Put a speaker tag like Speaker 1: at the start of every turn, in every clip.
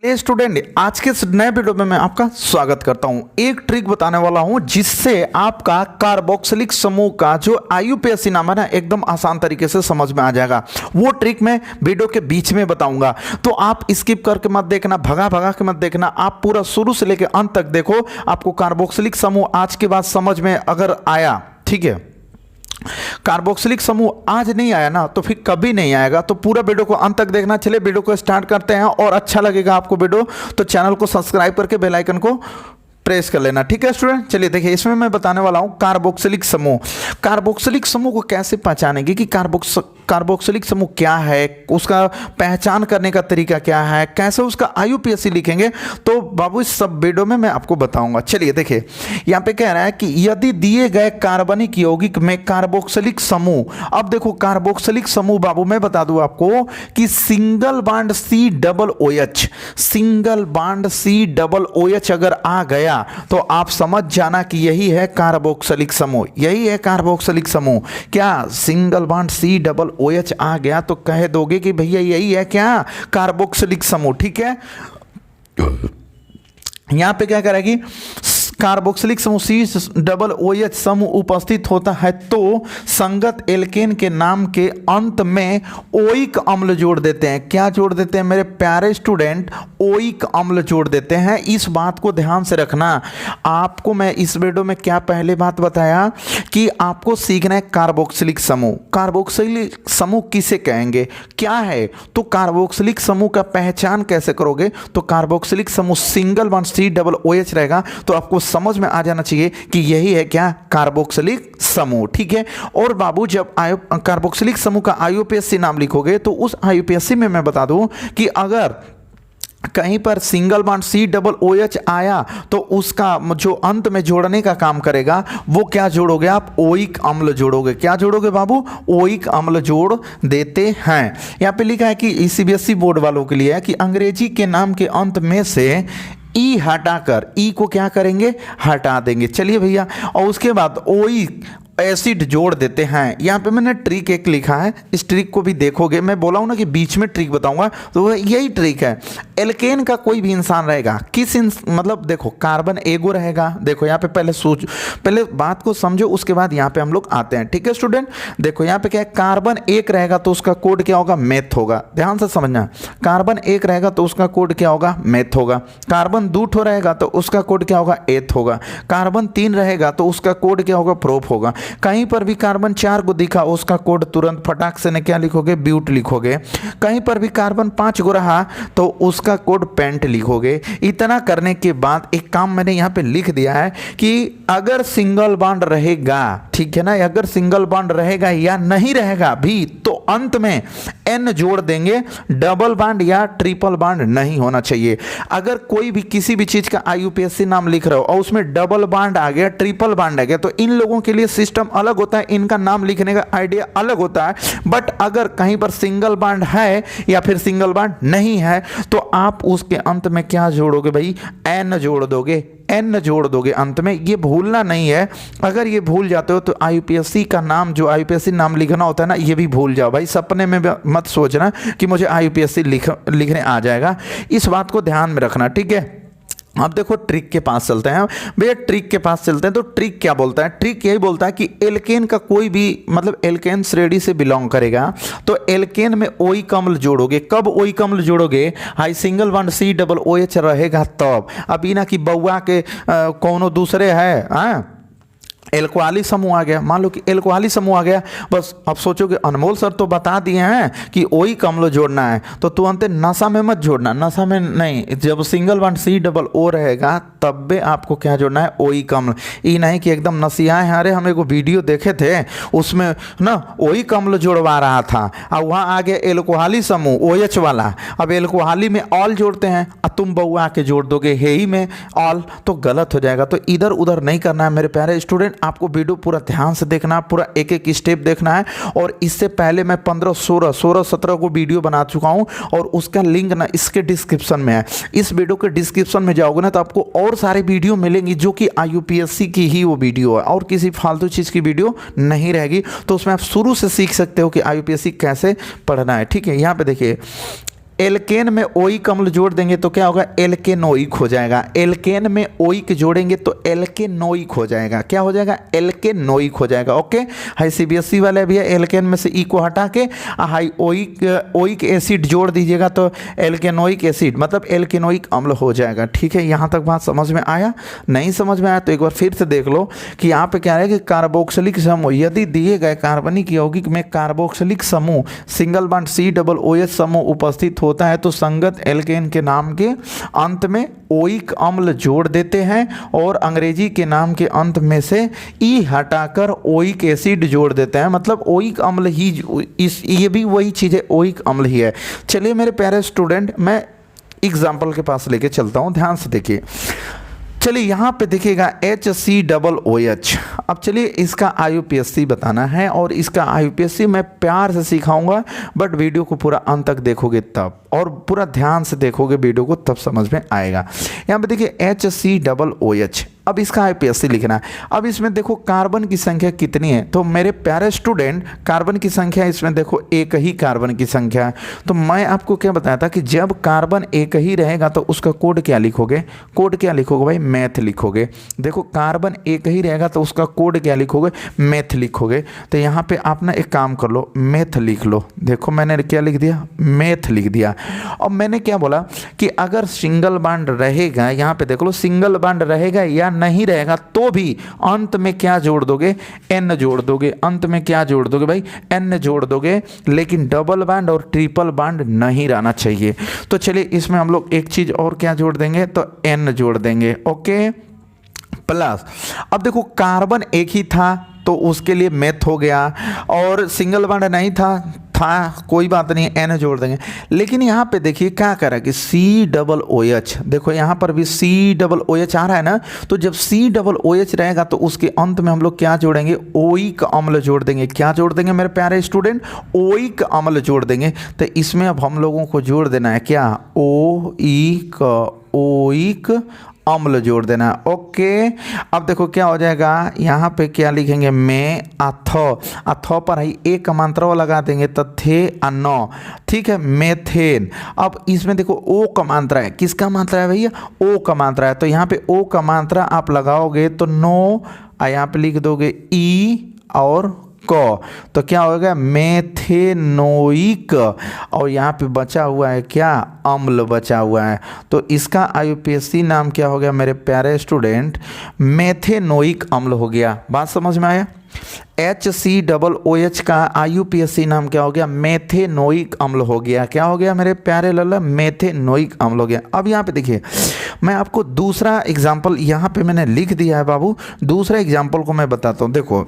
Speaker 1: चलिए स्टूडेंट, आज के इस नए वीडियो में मैं आपका स्वागत करता हूं। एक ट्रिक बताने वाला हूं जिससे आपका कार्बोक्सिलिक समूह का जो आईयूपीएसी नाम है ना, एकदम आसान तरीके से समझ में आ जाएगा। वो ट्रिक मैं वीडियो के बीच में बताऊंगा, तो आप स्किप करके मत देखना, भगा भगा के मत देखना, आप पूरा शुरू से लेकर अंत तक देखो। आपको कार्बोक्सिलिक समूह आज के बाद समझ में अगर आया, ठीक है, कार्बोक्सिलिक समूह आज नहीं आया ना तो फिर कभी नहीं आएगा। तो पूरा वीडियो को अंत तक देखना। चलिए वीडियो को स्टार्ट करते हैं, और अच्छा लगेगा आपको वीडियो तो चैनल को सब्सक्राइब करके बेल आइकन को प्रेस कर लेना, ठीक है स्टूडेंट। चलिए देखिए, इसमें मैं बताने वाला हूं कार्बोक्सिलिक समूह। कार्बोक्सिलिक समूह को कैसे पहचानेंगे कि कार्बोक्सिलिक समूह क्या है, उसका पहचान करने का तरीका क्या है, कैसे उसका आईयूपीएसी लिखेंगे, तो बाबू इस सब वीडियो में मैं आपको बताऊंगा। चलिए देखिए, यहाँ पे कह रहा है कि यदि दिए गए कार्बनिक यौगिक में कार्बोक्सिलिक समूह, अब देखो कार्बोक्सिलिक समूह बाबू मैं बता दूं आपको कि single bond C double O H, single bond C double O H अगर आ गया तो आप समझ जाना कि यही है कार्बोक्सिलिक समूह, यही है कार्बोक्सिलिक समूह। क्या single bond C double O H आ गया तो कह दोगे कि भैया यही है क्या कार्बोक्सिलिक समूह, ठीक है। यहां पे क्या करेगी, कार्बोक्सिलिक समूह सी डबल ओ एच समूह उपस्थित होता है तो संगत एल्केन के नाम के अंत में ओइक अम्ल जोड़ देते हैं। क्या जोड़ देते हैं मेरे प्यारे स्टूडेंट? ओइक अम्ल जोड़ देते हैं। इस बात को ध्यान से रखना। आपको मैं इस वीडियो में क्या पहले बात बताया कि आपको सीखना है कार्बोक्सिलिक समूह। कार्बोक्सिलिक समूह किसे कहेंगे, क्या है, तो कार्बोक्सिलिक समूह का पहचान कैसे करोगे, तो कार्बोक्सिलिक समूह single bond C double O H रहेगा तो आपको समझ में आ जाना चाहिए कि यही है क्या कार्बोक्सिलिक समूह, ठीक है। और बाबू जब कार्बोक्सिलिक समूह का आईयूपीएसी नाम लिखोगे तो उस आईयूपीएसी में मैं बता दूं कि अगर कहीं पर single bond C double O H आया तो उसका जो अंत में जोड़ने का काम करेगा वो क्या जोड़ोगे आप, ओइक अम्ल जोड़ोगे। क्या जोड़ोगे बाबू, ओइक अम्ल जोड़ देते हैं। यहाँ पे लिखा है कि सीबीएसई बोर्ड वालों के लिए है कि अंग्रेजी के नाम के अंत में से ई हटाकर, ई को क्या करेंगे, हटा देंगे। चलिए भैया, और उसके बाद ओइक एसिड जोड़ देते हैं। यहाँ पे मैंने ट्रिक एक लिखा है, इस ट्रिक को भी देखोगे। मैं बोला हूं ना कि बीच में ट्रिक बताऊंगा, तो यही ट्रिक है। एल्केन का कोई भी इंसान रहेगा, मतलब देखो कार्बन एगो रहेगा। देखो यहाँ पे पहले बात को समझो, उसके बाद यहाँ पे हम लोग आते हैं, ठीक है स्टूडेंट। देखो यहाँ पे क्या है, कार्बन एक रहेगा तो उसका कोड क्या होगा, मेथ होगा। ध्यान से समझना, कार्बन एक रहेगा तो उसका कोड क्या होगा, मेथ होगा। कार्बन दो ठो रहेगा तो उसका कोड क्या होगा, एथ होगा। कार्बन तीन रहेगा तो उसका कोड क्या होगा, प्रोप होगा। कहीं पर भी कार्बन चार को दिखा उसका कोड तुरंत फटाक से ने क्या लिखोगे, ब्यूट लिखोगे। कहीं पर भी कार्बन पांच को रहा तो उसका कोड पेंट लिखोगे। इतना करने के बाद एक काम मैंने यहां पे लिख दिया है कि अगर सिंगल बॉन्ड रहेगा, ठीक है ना, अगर सिंगल बॉन्ड रहेगा या नहीं रहेगा भी तो अंत में एन जोड़ देंगे। डबल बॉन्ड या ट्रिपल बॉन्ड नहीं होना चाहिए। अगर कोई भी किसी भी चीज का आईयूपीएसी नाम लिख रहे हो और उसमें डबल बॉन्ड आ गया, ट्रिपल बॉन्ड आ गया, तो इन लोगों के लिए सिस्टम अलग होता है, इनका नाम लिखने का आइडिया अलग होता है। बट अगर कहीं पर सिंगल बॉन्ड है या फिर सिंगल बॉन्ड नहीं है तो आप उसके अंत में क्या जोड़ोगे भाई, एन जोड़ दोगे, एन जोड़ दोगे अंत में। ये भूलना नहीं है, अगर ये भूल जाते हो तो आईयूपीएसी का नाम, जो आईयूपीएसी नाम लिखना होता है ना, ये भी भूल जाओ भाई। सपने में मत सोचना कि मुझे आईयूपीएसी लिखने आ जाएगा, इस बात को ध्यान में रखना, ठीक है। अब देखो ट्रिक के पास चलते हैं भैया, ट्रिक के पास चलते हैं। तो ट्रिक क्या बोलता है, ट्रिक यही बोलता है कि एल्केन का कोई भी, मतलब एल्केन श्रेणी से बिलोंग करेगा तो एल्केन में ओइक अम्ल जोड़ोगे। कब ओइक अम्ल जोड़ोगे, हाई single bond C double O H रहेगा तब। अभी ना कि बउआ के कोनो दूसरे है एल्कोहली समूह आ गया, मान लो कि एल्कोहली समूह आ गया, बस अब सोचो कि अनमोल सर तो बता दिए हैं कि ओइक अम्ल जोड़ना है, तो तुरंत नशा में मत जोड़ना, नशा में नहीं। जब single bond C double O रहेगा तब भी आपको क्या जोड़ना है, ओइक अम्ल। ये नहीं कि एकदम नशियाए हैं। अरे हम एक वीडियो देखे थे उसमें ना ओइक अम्ल जोड़वा रहा था और वहाँ आ गया एल्कोहली समूह ओ एच वाला। अब एल्कोहली में ऑल जोड़ते हैं और तुम बउआ के जोड़ दोगे हेई में ऑल, तो गलत हो जाएगा। तो इधर उधर नहीं करना है मेरे प्यारे स्टूडेंट। आपको वीडियो पूरा ध्यान से देखना, पूरा एक एक स्टेप देखना है। और इससे पहले मैं 15, 16, 17 को वीडियो बना चुका हूं और उसका लिंक ना इसके डिस्क्रिप्शन में है। इस वीडियो के डिस्क्रिप्शन में जाओगे ना तो आपको और सारे वीडियो मिलेंगी जो कि आईयूपीएसी की ही वो वीडियो है और किसी फालतू चीज़ की वीडियो नहीं रहेगी। तो उसमें आप शुरू से सीख सकते हो कि आईयूपीएसी कैसे पढ़ना है, ठीक है। यहाँ पे देखिए एल्केन में ओइक अम्ल जोड़ देंगे तो क्या होगा, एल्केनोइक हो जाएगा। एल्केन में ओइक जोड़ेंगे तो एल्केनोइक हो जाएगा। क्या हो जाएगा, एल्केनोइक हो जाएगा। ओके, हाई सीबीएसई वाले भी है, एल्केन में से ई को हटा के हाई ओइक एसिड जोड़ दीजिएगा तो एल्केनोइक एसिड मतलब एल्केनोइक अम्ल हो जाएगा। ठीक है, यहाँ तक बात समझ में आया? नहीं समझ में आया तो एक बार फिर से देख लो कि यहाँ पे क्या है कि कार्बोक्सिलिक समूह यदि दिए गए कार्बनिक यौगिक में कार्बोक्सिलिक समूह सिंगल बॉन्ड COOH समूह उपस्थित होता है तो संगत एल्केन के नाम के अंत में ओइक अम्ल जोड़ देते हैं और अंग्रेजी के नाम के अंत में से ई हटाकर ओइक एसिड जोड़ देते हैं। मतलब ओइक अम्ल ही ये भी वही चीज़ है, ओइक अम्ल ही है। चलिए मेरे प्यारे स्टूडेंट, मैं एग्जाम्पल के पास लेके चलता हूँ, ध्यान से देखिए। चलिए यहाँ पे देखिएगा HCOOH। अब चलिए इसका IUPAC बताना है और इसका IUPAC मैं प्यार से सिखाऊंगा, बट वीडियो को पूरा अंत तक देखोगे तब, और पूरा ध्यान से देखोगे वीडियो को तब समझ में आएगा। यहाँ पे देखिए HCOOH, अब इसका IUPAC लिखना है। अब इसमें देखो कार्बन की संख्या कितनी है, तो मेरे प्यारे स्टूडेंट कार्बन की संख्या इसमें देखो एक ही कार्बन की संख्या है। तो मैं आपको क्या बताया था कि जब कार्बन एक ही रहेगा तो उसका कोड क्या लिखोगे, कोड क्या लिखोगे भाई, मैथ लिखोगे। देखो कार्बन एक ही रहेगा तो उसका कोड क्या लिखोगे, मैथ लिखोगे। तो यहाँ पे आप ना एक काम कर लो, मैथ लिख लो। देखो मैंने क्या लिख दिया, मैथ लिख दिया। और मैंने क्या बोला कि अगर सिंगल बॉन्ड रहेगा, यहाँ पे देख लो सिंगल बॉन्ड रहेगा या नहीं रहेगा तो भी अंत में क्या जोड़ दोगे, N जोड़ दोगे। अंत में क्या जोड़ दोगे भाई, N जोड़ दोगे, लेकिन डबल बॉन्ड और ट्रिपल बॉन्ड नहीं रहना चाहिए। तो चलिए इसमें हम लोग एक चीज और क्या जोड़ देंगे, तो N जोड़ देंगे। ओके, प्लस अब देखो कार्बन एक ही था तो उसके लिए मैथ हो गया, और सिंगल बॉन्ड नहीं था कोई बात नहीं, N जोड़ देंगे। लेकिन यहाँ पे देखिए क्या करा कि COOH, देखो यहाँ पर भी COOH आ रहा है ना, तो जब COOH रहेगा तो उसके अंत में हम लोग क्या जोड़ेंगे, ओइक अम्ल जोड़ देंगे। क्या जोड़ देंगे मेरे प्यारे स्टूडेंट, ओइक अम्ल जोड़ देंगे। तो इसमें अब हम लोगों को जोड़ देना है क्या, ओइक अम्ल जोड़ देना है। ओके, अब देखो क्या हो जाएगा, यहाँ पे क्या लिखेंगे, में अथो पर ही एक कमांतरा लगा देंगे तो थे अनो, ठीक है, मेथेन। अब इसमें देखो ओ का मात्रा है, किसका मात्रा है भैया, ओ का मात्रा है। तो यहाँ पे ओ का मात्रा आप लगाओगे तो नो, यहाँ पे लिख दोगे ई और को, तो क्या होगा, मेथेनोइक, और यहाँ पे बचा हुआ है क्या, अम्ल बचा हुआ है। तो इसका IUPAC नाम क्या हो गया मेरे प्यारे स्टूडेंट, मेथेनोइक अम्ल हो गया। बात समझ में आया? HCOOH का IUPAC नाम क्या हो गया, मेथेनोइक अम्ल हो गया। क्या हो गया मेरे प्यारे लल्ला, मेथेनोइक अम्ल हो गया। अब यहाँ पे देखिए मैं आपको दूसरा एग्जाम्पल यहाँ पे मैंने लिख दिया है बाबू, दूसरा एग्जाम्पल को मैं बताता हूँ। देखो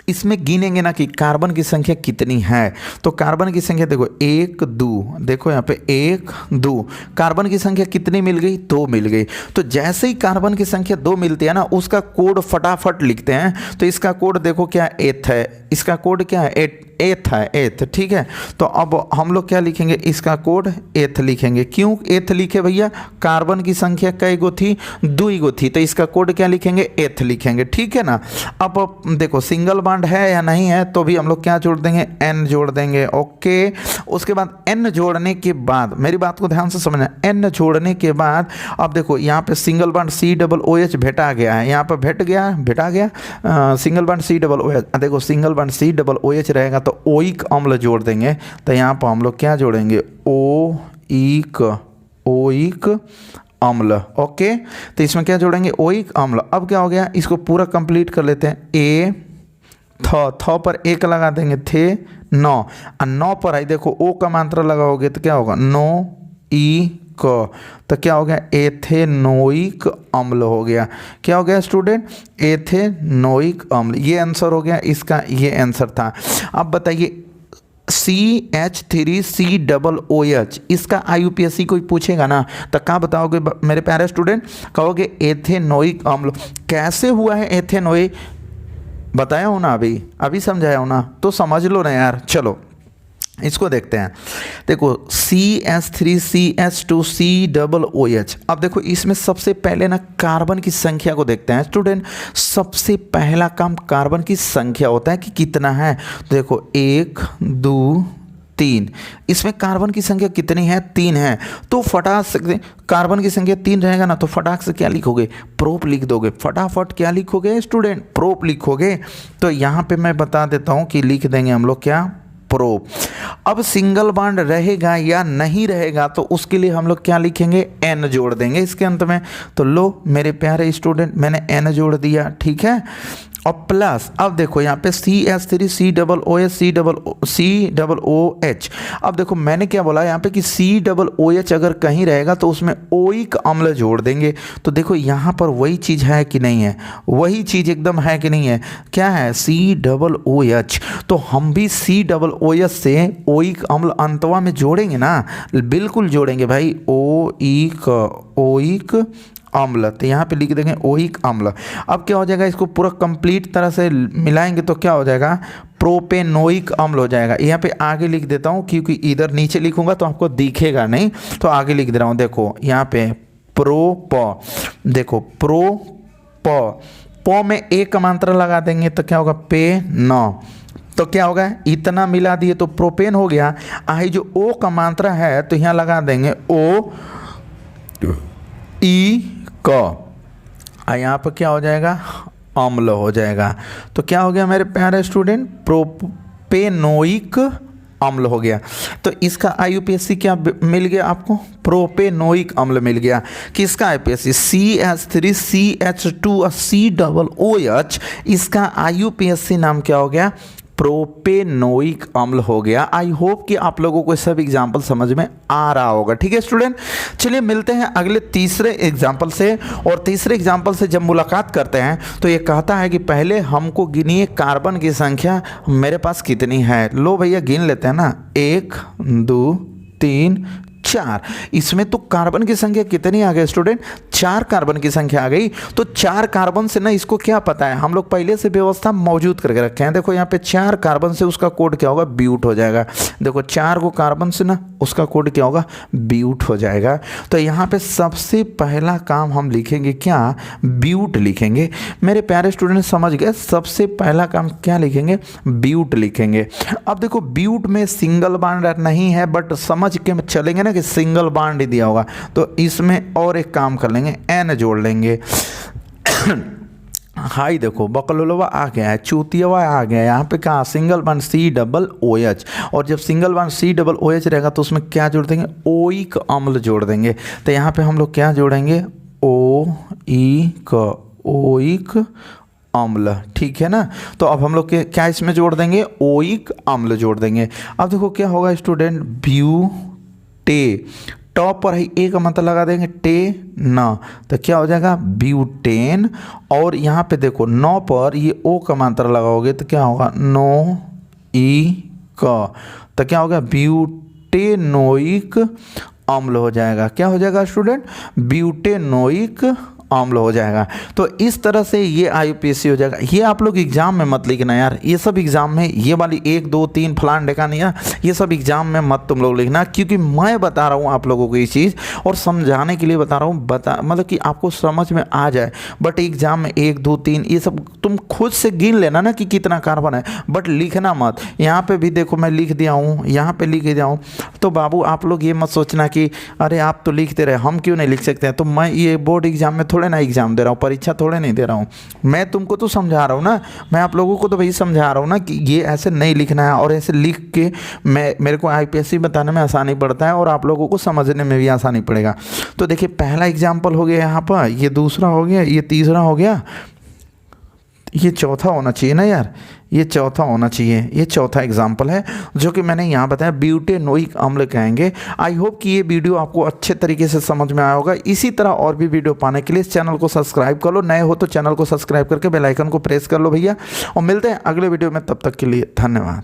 Speaker 1: इसमें गिनेंगे ना कि कार्बन की संख्या कितनी है, तो कार्बन की संख्या देखो 1 2, देखो यहाँ पे 1 2, कार्बन की संख्या कितनी मिल गई, 2 मिल गई। तो जैसे ही कार्बन की संख्या 2 मिलती है ना, उसका कोड फटाफट लिखते हैं। तो इसका कोड देखो क्या, एथ है, इसका कोड क्या है, एथ है, एथ, ठीक है। तो अब हम लोग क्या लिखेंगे, इसका कोड एथ लिखेंगे। क्यों एथ लिखे भैया, कार्बन की संख्या कई गो थी, 2 गो थी, तो इसका कोड क्या लिखेंगे, एथ लिखेंगे, ठीक है ना। अब देखो सिंगल बॉन्ड है या नहीं है, तो भी हम लोग क्या जोड़ देंगे, N जोड़ देंगे। ओके, उसके बाद N जोड़ने के बाद, मेरी बात को ध्यान से समझना, N जोड़ने के बाद अब देखो यहाँ पे सिंगल बॉन्ड COOH भेटा गया है, यहाँ पे भेटा गया सिंगल बॉन्ड COOH। देखो सिंगल बॉन्ड COOH रहेगा तो ओइक अम्ल जोड़ देंगे। तो यहाँ पर हम लोग क्या जोड़ेंगे, ओइक अम्ल। ओके, तो इसमें क्या जोड़ेंगे, ओइक अम्ल। अब क्या हो गया, इसको पूरा कंप्लीट कर लेते हैं। थ पर एक लगा देंगे, थे 9, और 9 पर आई देखो ओ का मात्रा लगाओगे तो क्या होगा, नो ई क, तो क्या हो गया, एथेनोइक अम्ल हो गया। क्या हो गया स्टूडेंट, एथेनोइक अम्ल। ये आंसर हो गया इसका, ये आंसर था। अब बताइए CH3COOH, इसका IUPAC कोई पूछेगा ना तो क्या बताओगे मेरे प्यारे स्टूडेंट, कहोगे एथेनोइक अम्ल। कैसे हुआ है एथेनोइक, बताया हो ना, अभी समझाया हो ना, तो समझ लो ना यार। चलो इसको देखते हैं। देखो CH3CH2COOH। अब देखो इसमें सबसे पहले ना कार्बन की संख्या को देखते हैं स्टूडेंट। सबसे पहला काम कार्बन की संख्या होता है कि कितना है। देखो 1 2 3। इसमें कार्बन की संख्या कितनी है? 3 है। तो फटाक से कार्बन की संख्या 3 रहेगा ना, तो फटाक से क्या लिखोगे? प्रोप लिख दोगे। फटाफट क्या लिखोगे स्टूडेंट? प्रोप लिखोगे। तो यहाँ पे मैं बता देता हूँ कि लिख देंगे हम लोग क्या? प्रोप। अब सिंगल बॉन्ड रहेगा या नहीं रहेगा, तो उसके लिए हम लोग क्या लिखेंगे? एन जोड़ देंगे इसके अंत में। तो लो मेरे प्यारे स्टूडेंट, मैंने एन जोड़ दिया, ठीक है। और प्लस अब देखो यहाँ पे CH3 COOH। अब देखो मैंने क्या बोला यहाँ पे कि COOH अगर कहीं रहेगा तो उसमें ओइक अम्ल जोड़ देंगे। तो देखो यहाँ पर वही चीज़ है कि नहीं है? वही चीज़ एकदम है कि नहीं है? क्या है? COOH। तो हम भी COOH से ओइक अम्ल अंतवा में जोड़ेंगे ना, बिल्कुल जोड़ेंगे भाई। ओइक अम्ल। तो यहाँ पे लिख देंगे ओइक अम्ल। अब क्या हो जाएगा? इसको पूरा कंप्लीट तरह से मिलाएंगे तो क्या हो जाएगा? प्रोपेनोइक अम्ल हो जाएगा। यहाँ पे आगे लिख देता हूँ क्योंकि इधर नीचे लिखूंगा तो आपको दिखेगा नहीं, तो आगे लिख दे रहा हूँ। देखो यहाँ पे देखो प में एक का मात्रा लगा देंगे तो क्या होगा? पे न। तो क्या होगा? इतना मिला दिए तो प्रोपेन हो गया। आई जो ओ का मात्रा है तो यहाँ लगा देंगे ओ ई क। यहाँ पर क्या हो जाएगा? अम्ल हो जाएगा। तो क्या हो गया मेरे प्यारे स्टूडेंट? प्रोपेनोइक अम्ल हो गया। तो इसका IUPAC क्या मिल गया आपको? प्रोपेनोइक अम्ल मिल गया। किसका IUPAC? CH3 CH2 और COOH। इसका IUPAC नाम क्या हो गया? प्रोपेनोइक अम्ल हो गया। आई होप कि आप लोगों को सब एग्जाम्पल समझ में आ रहा होगा। ठीक है स्टूडेंट, चलिए मिलते हैं अगले तीसरे एग्जाम्पल से। और तीसरे एग्जाम्पल से जब मुलाकात करते हैं तो ये कहता है कि पहले हमको गिनिए कार्बन की संख्या मेरे पास कितनी है। लो भैया गिन लेते हैं ना, 1 2 3 4। इसमें तो कार्बन की संख्या कितनी आ गई स्टूडेंट? 4 कार्बन की संख्या आ गई। तो 4 कार्बन से ना इसको क्या पता है, हम लोग पहले से व्यवस्था मौजूद करके रखे हैं। देखो यहाँ पे 4 कार्बन से उसका कोड क्या होगा? ब्यूट हो जाएगा। देखो 4 को कार्बन से ना उसका कोड क्या होगा? ब्यूट हो जाएगा। तो यहाँ पे सबसे पहला काम हम लिखेंगे क्या? ब्यूट लिखेंगे। मेरे प्यारे स्टूडेंट समझ गए? सबसे पहला काम क्या लिखेंगे? ब्यूट लिखेंगे। अब देखो ब्यूट में सिंगल बॉन्ड नहीं है, बट समझ के चलेंगे ना कि सिंगल बॉन्ड ही दिया होगा। तो इसमें और एक काम कर लेंगे, एन जोड़ लेंगे। हाई देखो बकलोलवा आ गया है, चूतियावा आ गया है। यहाँ पे कहा सिंगल बॉन्ड COOH। और जब सिंगल बॉन्ड COOH रहेगा तो उसमें क्या जोड़ देंगे? ओइक अम्ल जोड़ देंगे। तो यहाँ पे हम लोग क्या जोड़ेंगे? ओइक अम्ल। ठीक है ना। तो अब हम लोग क्या इसमें जोड़ देंगे? ओइक अम्ल जोड़ देंगे। अब देखो क्या होगा स्टूडेंट? ब्यूटे। टॉप पर ही एक मतलब लगा देंगे टे न, तो क्या हो जाएगा? ब्यूटेन। और यहाँ पे देखो 9 पर ये ओ का मात्रा लगाओगे तो क्या होगा? नो ई क। तो क्या होगा? ब्यूटेनोइक अम्ल हो जाएगा। क्या हो जाएगा स्टूडेंट? ब्यूटेनोइक अम्ल हो जाएगा। तो इस तरह से ये IUPAC हो जाएगा। ये आप लोग एग्जाम में मत लिखना यार, ये सब एग्जाम में ये वाली 1 2 3 फलान डेका नहीं है, ये सब एग्जाम में मत तुम लोग लिखना, क्योंकि मैं बता रहा हूँ आप लोगों को ये चीज़ और समझाने के लिए बता रहा हूँ, मतलब कि आपको समझ में आ जाए। बट एग्जाम में 1 2 3 ये सब तुम खुद से गिन लेना ना कि कितना कार्बन है, बट लिखना मत। यहाँ पे भी देखो मैं लिख दिया हूँ, यहाँ पे लिख दिया हूँ। तो बाबू आप लोग ये मत सोचना कि अरे आप तो लिखते रहे हम क्यों नहीं लिख सकते हैं। तो मैं ये बोर्ड एग्जाम में थोड़े ना एग्जाम दे रहा हूँ, परीक्षा थोड़े नहीं दे रहा हूँ। मैं तुमको तो समझा रहा हूँ ना, मैं आप लोगों को तो भाई समझा रहा हूँ ना कि ये ऐसे नहीं लिखना है, और ऐसे लिख के मेरे को IUPAC बताने में आसानी पड़ता है और आप लोगों को समझने में भी आसानी पड़ेगा। तो देखिए पहला एग्जाम्पल हो गया यहाँ पर, ये दूसरा हो गया, ये तीसरा हो गया, ये चौथा होना चाहिए ना यार, ये चौथा होना चाहिए। ये चौथा एग्जाम्पल है जो कि मैंने यहाँ बताया, ब्यूटेनोइक अम्ल कहेंगे। आई होप कि ये वीडियो आपको अच्छे तरीके से समझ में आया होगा। इसी तरह और भी वीडियो पाने के लिए इस चैनल को सब्सक्राइब कर लो, नए हो तो चैनल को सब्सक्राइब करके बेल आइकन को प्रेस कर लो भैया। और मिलते हैं अगले वीडियो में, तब तक के लिए धन्यवाद।